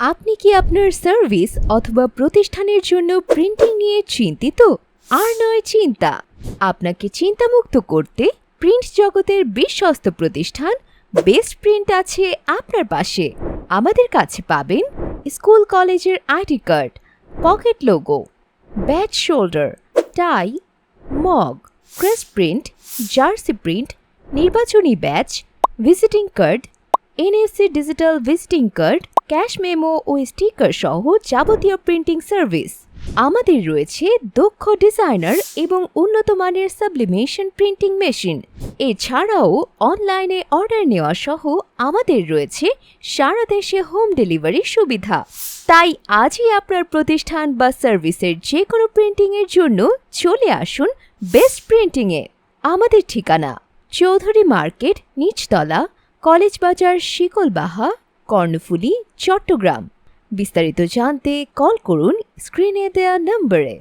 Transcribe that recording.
আপনি কি আপনার সার্ভিস অথবা প্রতিষ্ঠানের জন্য প্রিন্টিং নিয়ে চিন্তিত? আর নয় চিন্তা। আপনাকে চিন্তামুক্ত করতে প্রিন্ট জগতের বিশ্বস্ত প্রতিষ্ঠান বেস্ট প্রিন্ট আছে আপনার পাশে। আমাদের কাছে পাবেন স্কুল কলেজের ID card, pocket logo, badge shoulder, tie, mug, crest print, jersey print, নির্বাচনী badge, visiting card, NFC digital visiting card, cash memo ও স্টিকার সহ যাবতীয় প্রিন্টিং সার্ভিস। আমাদের রয়েছে দক্ষ ডিজাইনার এবং উন্নত মানের সাবলিমেশন প্রিন্টিং মেশিন। এছাড়াও অনলাইনে অর্ডার নেওয়া সহ আমাদের রয়েছে সারা দেশে হোম ডেলিভারি সুবিধা। তাই আজই আপনার প্রতিষ্ঠান বা সার্ভিসের যে কোনো প্রিন্টিংয়ের জন্য চলে আসুন বেস্ট প্রিন্টিংয়ে। আমাদের ঠিকানা চৌধুরী মার্কেট, নিচতলা, কলেজ বাজার, শিকলবাহা, কর্ণফুলী, চট্টগ্রাম। বিস্তারিত জানতে কল করুন স্ক্রিনে দেয়া নম্বরে।